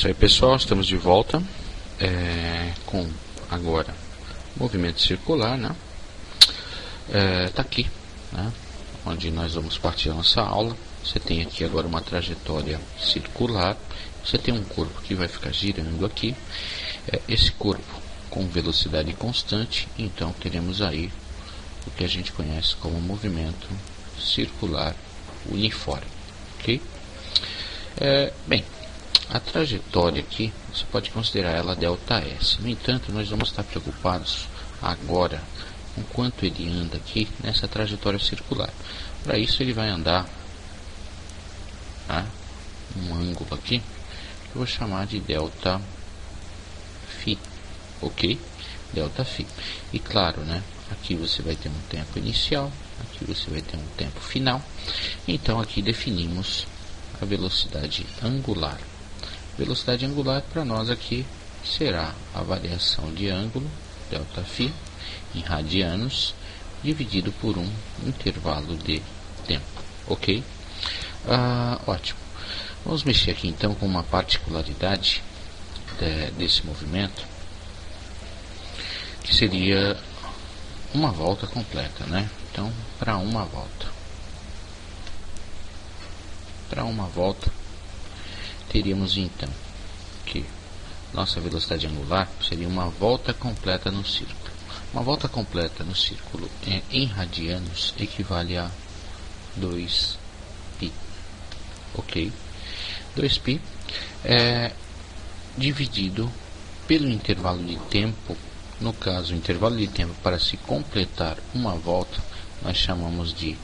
isso aí, pessoal, estamos de volta com agora movimento circular, né? Tá aqui, né? Onde nós vamos partir a nossa aula. Você tem aqui agora uma trajetória circular. Você tem um corpo que vai ficar girando aqui. Esse corpo com velocidade constante, então teremos aí o que a gente conhece como movimento circular uniforme, ok? Bem, a trajetória aqui, você pode considerar ela ΔS. No entanto, nós vamos estar preocupados agora com quanto ele anda aqui nessa trajetória circular. Para isso ele vai andar, tá, um ângulo aqui, que eu vou chamar de ΔΦ, ok? ΔΦ. E claro, né, aqui você vai ter um tempo inicial, aqui você vai ter um tempo final. Então aqui definimos a velocidade angular. Velocidade angular para nós aqui será a variação de ângulo, ΔΦ, em radianos, dividido por um intervalo de tempo, ok? Ótimo. Vamos mexer aqui então com uma particularidade desse movimento, que seria uma volta completa, né? Então, para uma volta, teríamos então que nossa velocidade angular seria uma volta completa no círculo. Uma volta completa no círculo em radianos equivale a 2π, ok? 2π dividido pelo intervalo de tempo. No caso, o intervalo de tempo para se completar uma volta nós chamamos de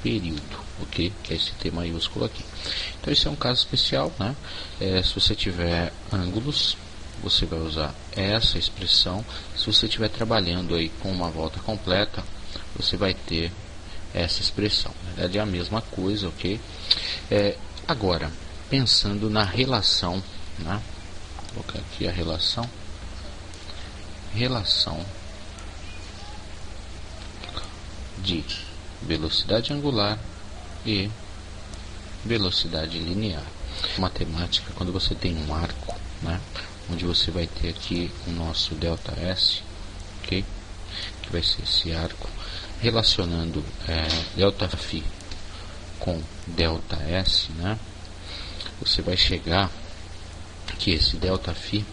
período, ok? Que é esse T maiúsculo aqui. Então esse é um caso especial, né? Se você tiver ângulos, você vai usar essa expressão. Se você estiver trabalhando aí com uma volta completa, você vai ter essa expressão. Na verdade é a mesma coisa, ok? Agora, pensando na relação, né? Vou colocar aqui a relação de velocidade angular e velocidade linear. Matemática, quando você tem um arco, né, onde você vai ter aqui o nosso ΔS, ok? Que vai ser esse arco, relacionando ΔΦ com ΔS, né? Você vai chegar que esse ΔΦ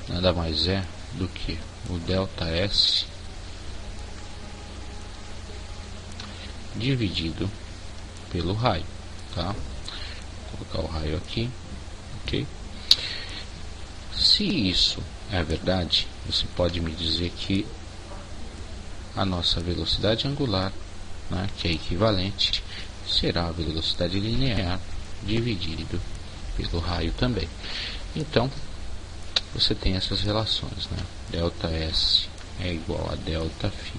nada mais é do que o ΔS dividido pelo raio, tá? Vou colocar o raio aqui, ok? Se isso é verdade, você pode me dizer que a nossa velocidade angular, né, que é equivalente, será a velocidade linear dividido pelo raio também. Então você tem essas relações, né? ΔS é igual a ΔΦ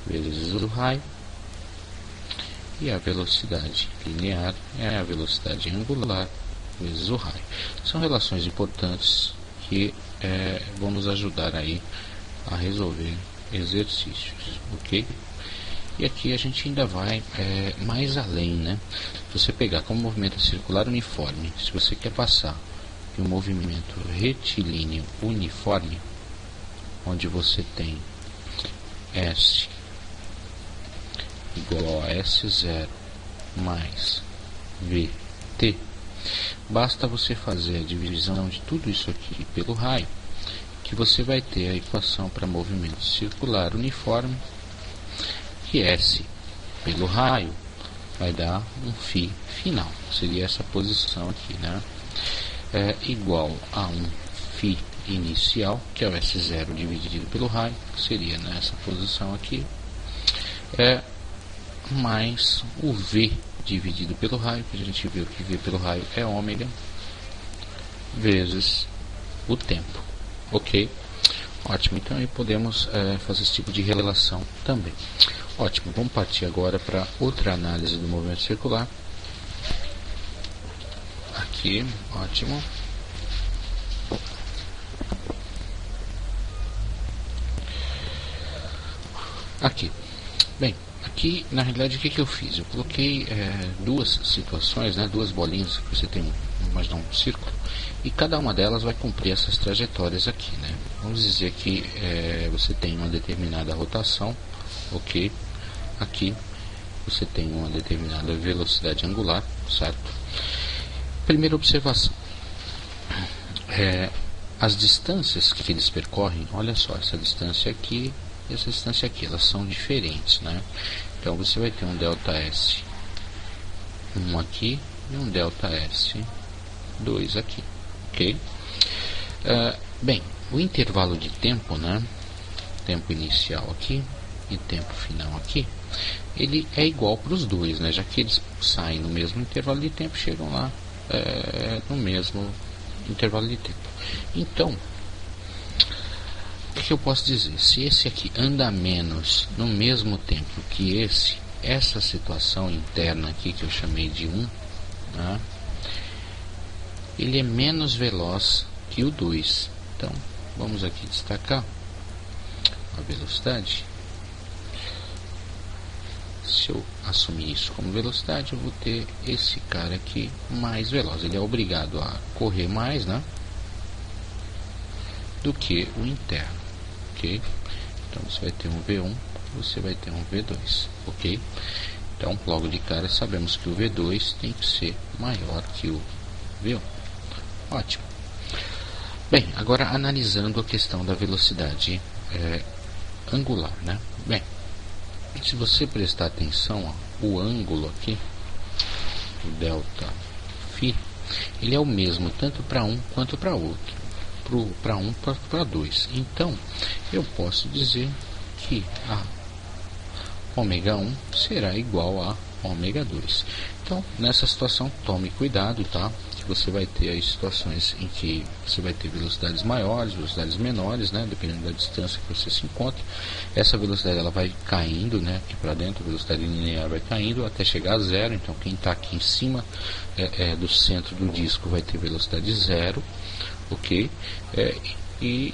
vezes o raio, e a velocidade linear é a velocidade angular vezes o raio. São relações importantes que vão nos ajudar aí a resolver exercícios, ok? E aqui a gente ainda vai mais além, né? Se você pegar como movimento circular uniforme, se você quer passar de um movimento retilíneo uniforme, onde você tem S igual a S0 mais VT, basta você fazer a divisão de tudo isso aqui pelo raio, que você vai ter a equação para movimento circular uniforme, que S pelo raio vai dar um φ final, seria essa posição aqui, né? Igual a um φ inicial, que é o S0 dividido pelo raio, seria nessa posição aqui, mais o V dividido pelo raio, que a gente viu que V pelo raio é ômega, vezes o tempo, ok? Ótimo, então aí podemos fazer esse tipo de relação também. Ótimo, vamos partir agora para outra análise do movimento circular. Aqui, ótimo. Aqui. Bem, Aqui, na realidade, o que eu fiz? Eu coloquei duas situações, né, duas bolinhas, você tem, imaginar um círculo, e cada uma delas vai cumprir essas trajetórias aqui, né? Vamos dizer que você tem uma determinada rotação, ok? Aqui você tem uma determinada velocidade angular, certo? Primeira observação, as distâncias que eles percorrem, olha só, essa distância aqui e essa distância aqui, elas são diferentes, né? Então você vai ter um ΔS 1 aqui e um ΔS 2 aqui, ok? Bem, o intervalo de tempo, né? Tempo inicial aqui e tempo final aqui, ele é igual para os dois, né? Já que eles saem no mesmo intervalo de tempo, chegam lá no mesmo intervalo de tempo. Então, o que eu posso dizer? Se esse aqui anda menos no mesmo tempo que essa situação interna aqui que eu chamei de 1, né? Ele é menos veloz que o 2. Então, vamos aqui destacar a velocidade. Se eu assumir isso como velocidade, eu vou ter esse cara aqui mais veloz. Ele é obrigado a correr mais, né, do que o interno, ok? Então você vai ter um V1, você vai ter um V2, ok? Então logo de cara sabemos que o V2 tem que ser maior que o V1. Ótimo. Bem, agora analisando a questão da velocidade angular, né? Bem, se você prestar atenção, ó, o ângulo aqui, o delta φ, ele é o mesmo tanto para um quanto para outro, para um para dois. Então eu posso dizer que a ômega 1 será igual a ômega 2. Então nessa situação tome cuidado, tá? Que você vai ter aí situações em que você vai ter velocidades maiores, velocidades menores, né? Dependendo da distância que você se encontra. Essa velocidade ela vai caindo, né? Aqui para dentro, a velocidade linear vai caindo até chegar a zero. Então quem está aqui em cima do centro do disco vai ter velocidade zero, ok? E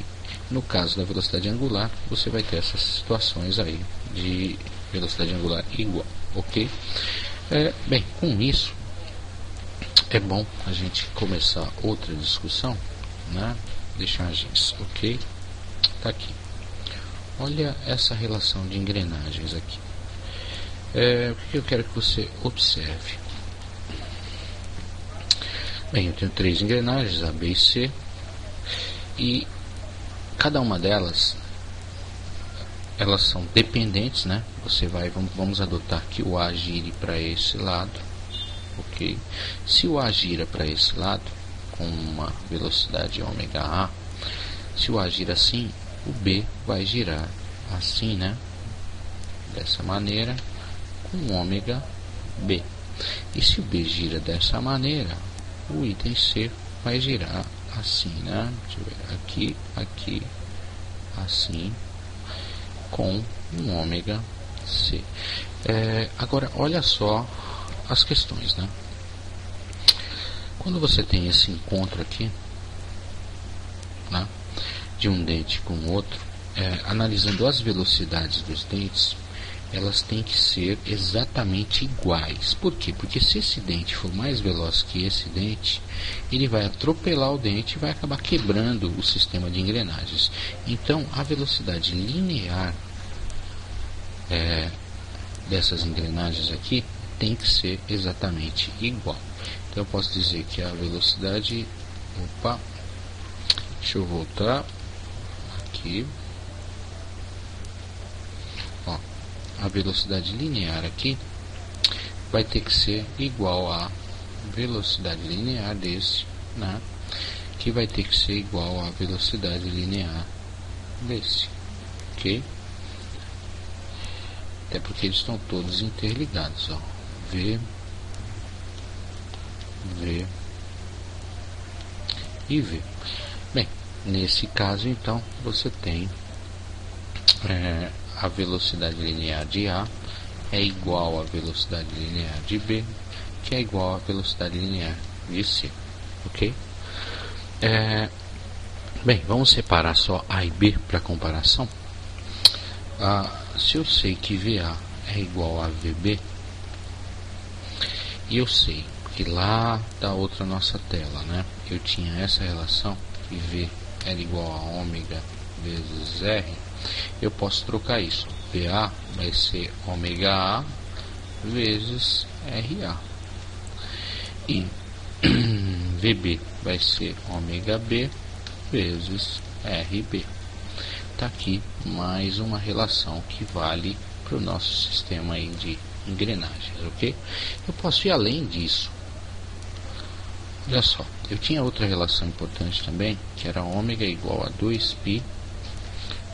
no caso da velocidade angular, você vai ter essas situações aí de velocidade angular igual, ok? Bem, com isso é bom a gente começar outra discussão, né? Deixagens, ok? Tá aqui. Olha essa relação de engrenagens aqui. O que eu quero que você observe? Bem, eu tenho 3 engrenagens, A, B e C, e cada uma delas, elas são dependentes, né? Vamos adotar que o A gire para esse lado, ok? Se o A gira para esse lado com uma velocidade ômega A, se o A gira assim, o B vai girar assim, né? Dessa maneira, com ômega B. E se o B gira dessa maneira, o item C vai girar assim, né? Deixa eu ver, aqui, aqui, assim, com um ômega C. Agora, olha só as questões, né? Quando você tem esse encontro aqui, né, de um dente com o outro, analisando as velocidades dos dentes, elas têm que ser exatamente iguais. Por quê? Porque se esse dente for mais veloz que esse dente, ele vai atropelar o dente e vai acabar quebrando o sistema de engrenagens. Então, a velocidade linear dessas engrenagens aqui tem que ser exatamente igual. Então, eu posso dizer que a velocidade... Opa! Deixa eu voltar aqui. Ó, a velocidade linear aqui vai ter que ser igual à velocidade linear desse, né? Que vai ter que ser igual à velocidade linear desse, ok? Até porque eles estão todos interligados, ó. V e V. Bem, nesse caso então você tem a velocidade linear de A é igual à velocidade linear de B, que é igual à velocidade linear de C, ok? Bem, vamos separar só A e B para comparação. Se eu sei que VA é igual a VB, e eu sei que lá da outra nossa tela, né, eu tinha essa relação que V era igual a ômega vezes R, eu posso trocar isso. VA vai ser ômega A vezes RA, e VB vai ser ômega B vezes RB. Está aqui mais uma relação que vale para o nosso sistema aí de engrenagens, ok? Eu posso ir além disso. Olha só, eu tinha outra relação importante também, que era ômega igual a 2π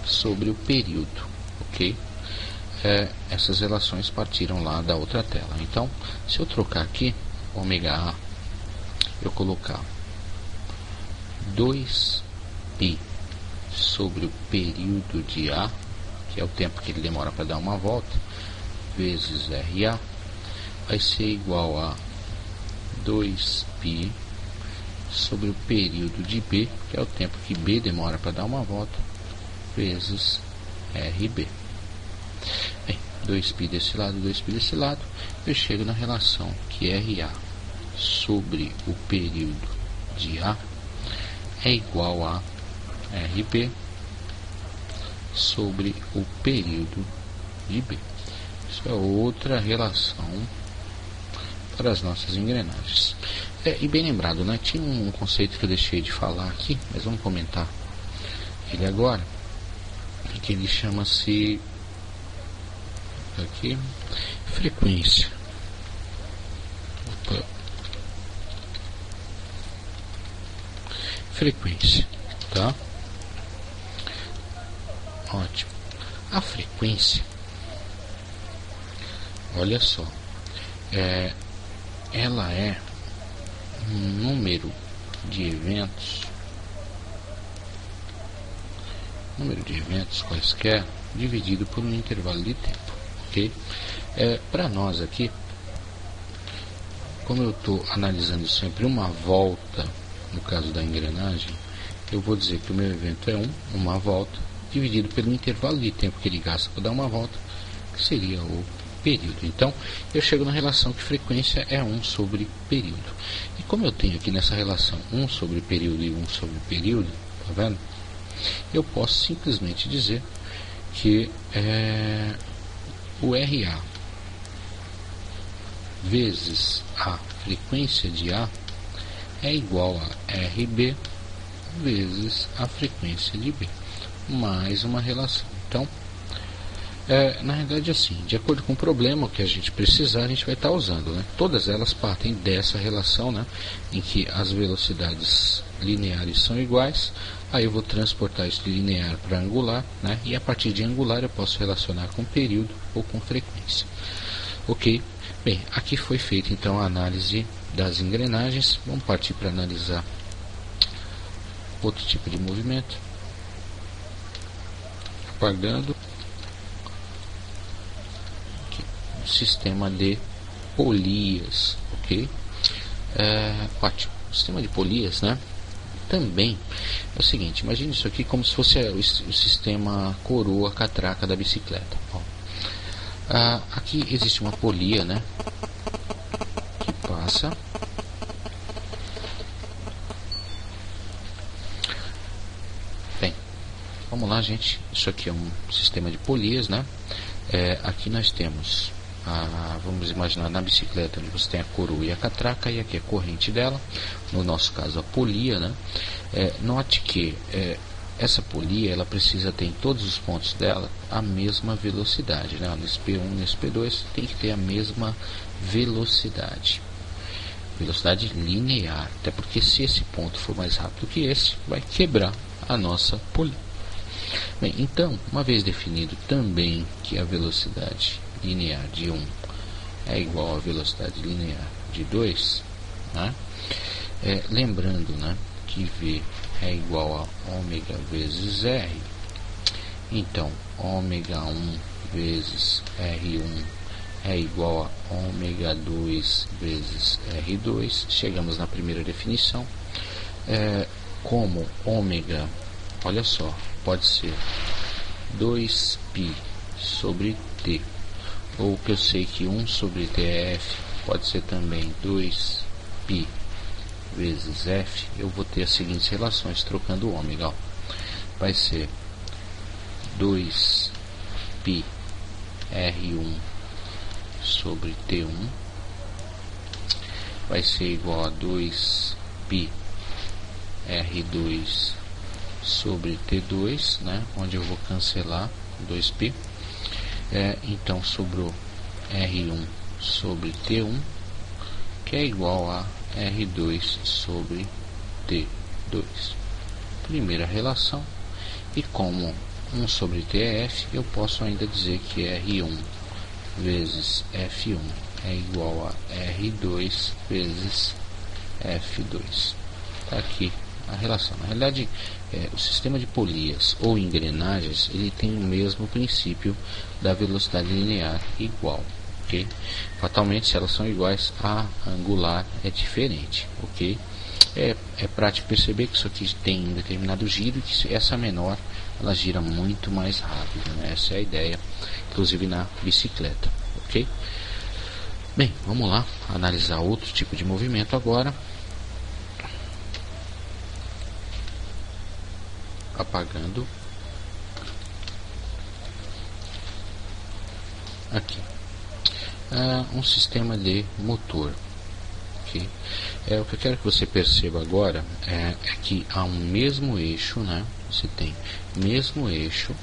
sobre o período, ok? Essas relações partiram lá da outra tela. Então, se eu trocar aqui, ômega A, eu colocar 2π sobre o período de A, que é o tempo que ele demora para dar uma volta, vezes RA, vai ser igual a 2π sobre o período de B, que é o tempo que B demora para dar uma volta, vezes RB. Bem, 2π desse lado, 2π desse lado, eu chego na relação que RA sobre o período de A é igual a RB sobre o período de B. Isso é outra relação para as nossas engrenagens. E bem lembrado, né? Tinha um conceito que eu deixei de falar aqui, mas vamos comentar ele agora, que ele chama-se aqui frequência. Opa. Frequência, tá? Ótimo. A frequência, olha só, ela é um número de eventos quaisquer dividido por um intervalo de tempo, ok? Para nós aqui, como eu estou analisando sempre uma volta, no caso da engrenagem, eu vou dizer que o meu evento é uma volta, dividido pelo intervalo de tempo que ele gasta para dar uma volta, que seria o período. Então, eu chego na relação que frequência é 1 sobre período. E como eu tenho aqui nessa relação 1 sobre período e 1 sobre período, tá vendo? Eu posso simplesmente dizer que o RA vezes a frequência de A é igual a RB vezes a frequência de B, mais uma relação. Então, na realidade, assim, de acordo com o problema que a gente precisar, a gente vai estar usando, né? Todas elas partem dessa relação, né, em que as velocidades lineares são iguais. Aí eu vou transportar isso de linear para angular, né? E a partir de angular eu posso relacionar com período ou com frequência. Ok? Bem, aqui foi feita então a análise das engrenagens. Vamos partir para analisar outro tipo de movimento. Aguardando. Sistema de polias, ok? Ótimo. Sistema de polias, né? Também é o seguinte, imagine isso aqui como se fosse o sistema coroa catraca da bicicleta. Ó. Aqui existe uma polia, né? Que passa. Bem, vamos lá, gente. Isso aqui é um sistema de polias, né? Aqui nós temos vamos imaginar na bicicleta onde você tem a coroa e a catraca, e aqui a corrente dela, no nosso caso a polia, né? Note que essa polia ela precisa ter em todos os pontos dela a mesma velocidade, né? Nesse P1, nesse P2 tem que ter a mesma velocidade linear, até porque se esse ponto for mais rápido que esse, vai quebrar a nossa polia. Bem, então, uma vez definido também que a velocidade linear de 1 é igual à velocidade linear de 2, né? Lembrando, né, que V é igual a ômega vezes R, então ômega 1 vezes R1 é igual a ômega 2 vezes R2. Chegamos na primeira definição. Como ômega, olha só, pode ser 2π sobre T. ou que eu sei que 1 sobre TF pode ser também 2π vezes f, eu vou ter as seguintes relações trocando o ômega. Ó. Vai ser 2π R1 sobre T1 vai ser igual a 2π R2 sobre T2, né? Onde eu vou cancelar 2π. Então sobrou R1 sobre T1, que é igual a R2 sobre T2. Primeira relação. E como 1 sobre TF, eu posso ainda dizer que R1 vezes F1 é igual a R2 vezes F2. Está aqui a relação. Na realidade, o sistema de polias ou engrenagens, ele tem o mesmo princípio da velocidade linear igual. Okay? Fatalmente, se elas são iguais, a angular é diferente. Okay? É prático perceber que isso aqui tem um determinado giro e que essa menor ela gira muito mais rápido, né? Essa é a ideia, inclusive na bicicleta. Ok? Bem, vamos lá analisar outro tipo de movimento agora. Apagando aqui um sistema de motor. Okay? O que eu quero que você perceba agora é que há um mesmo eixo, né? Você tem mesmo eixo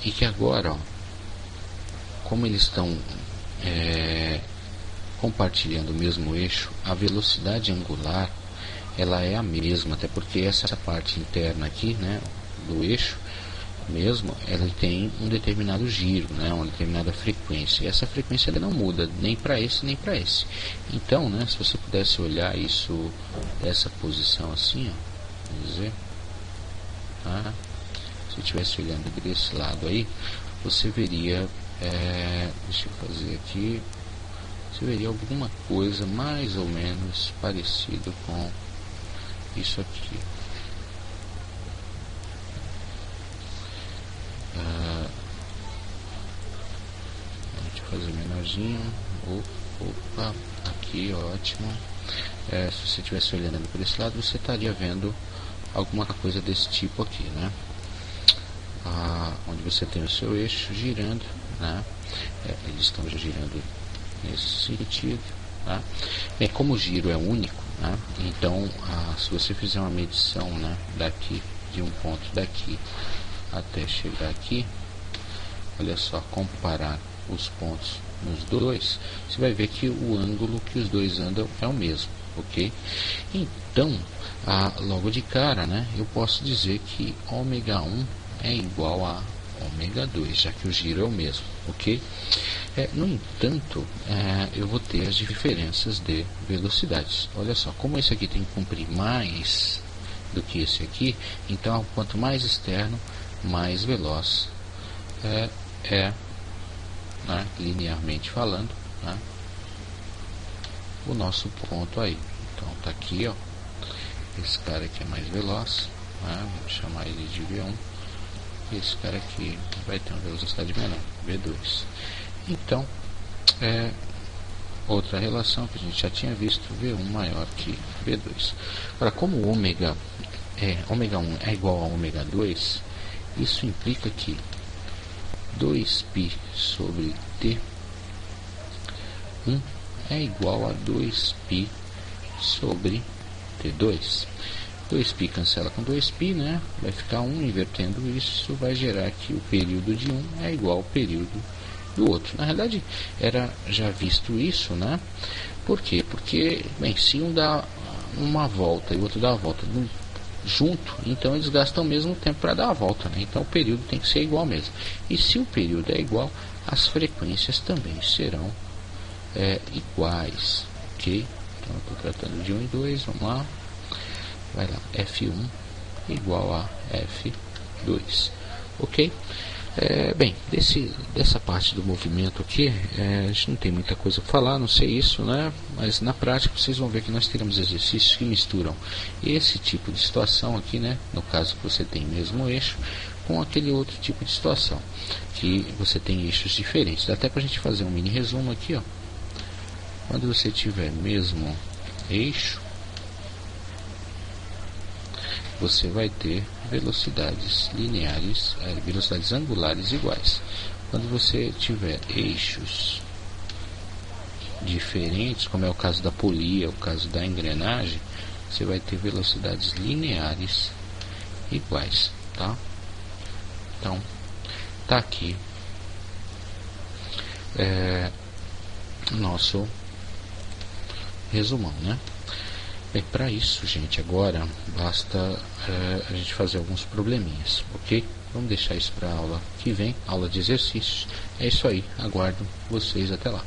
e que agora, ó, como eles estão compartilhando o mesmo eixo, a velocidade angular ela é a mesma, até porque essa parte interna aqui, né, do eixo mesmo, ela tem um determinado giro, né, uma determinada frequência, e essa frequência ela não muda nem para esse nem para esse. Então, né, se você pudesse olhar isso dessa posição assim, ó, vamos dizer, tá? Se eu estivesse olhando desse lado aí, você veria, deixa eu fazer aqui, você veria alguma coisa mais ou menos parecido com isso aqui. Deixa eu fazer menorzinho. Opa, aqui, ótimo. Se você estivesse olhando por esse lado, você estaria vendo alguma coisa desse tipo aqui, né? Onde você tem o seu eixo girando, né? Eles estão girando nesse sentido, tá? Bem, como o giro é único, né? Então se você fizer uma medição, né, daqui, de um ponto daqui até chegar aqui, olha só, comparar os pontos nos dois, você vai ver que o ângulo que os dois andam é o mesmo, ok? Então, logo de cara, né, eu posso dizer que ômega 1 é igual a ômega 2, já que o giro é o mesmo, ok? No entanto, eu vou ter as diferenças de velocidades. Olha só, como esse aqui tem que comprir mais do que esse aqui, então quanto mais externo, mais veloz né, linearmente falando, né, o nosso ponto aí. Então tá aqui, ó, esse cara aqui é mais veloz, né, vamos chamar ele de V1, e esse cara aqui vai ter uma velocidade menor, V2. Então, outra relação que a gente já tinha visto, V1 maior que V2. Agora, como ômega 1 é igual a ômega 2, isso implica que 2π sobre T1 é igual a 2π sobre T2. 2π cancela com 2π, né? Vai ficar 1, invertendo isso, vai gerar que o período de um é igual ao período do outro. Na realidade, era já visto isso, né? Por quê? Porque, bem, se um dá uma volta e o outro dá a volta junto, então eles gastam o mesmo tempo para dar a volta, né? Então o período tem que ser igual mesmo. E se o período é igual, as frequências também serão iguais, ok? Então eu estou tratando de 1 e 2, vamos lá. Vai lá, F1 igual a F2, ok? Bem, dessa parte do movimento aqui, a gente não tem muita coisa para falar, não sei isso, né? Mas na prática vocês vão ver que nós teremos exercícios que misturam esse tipo de situação aqui, né? No caso que você tem mesmo eixo, com aquele outro tipo de situação, que você tem eixos diferentes. Dá até para a gente fazer um mini resumo aqui, ó. Quando você tiver mesmo eixo, você vai ter velocidades lineares, velocidades angulares iguais. Quando você tiver eixos diferentes, como é o caso da polia, o caso da engrenagem, você vai ter velocidades lineares iguais, tá? Então, tá aqui nosso resumão, né? Bem, para isso, gente, agora basta a gente fazer alguns probleminhas, ok? Vamos deixar isso para a aula que vem, aula de exercícios. É isso aí, aguardo vocês até lá.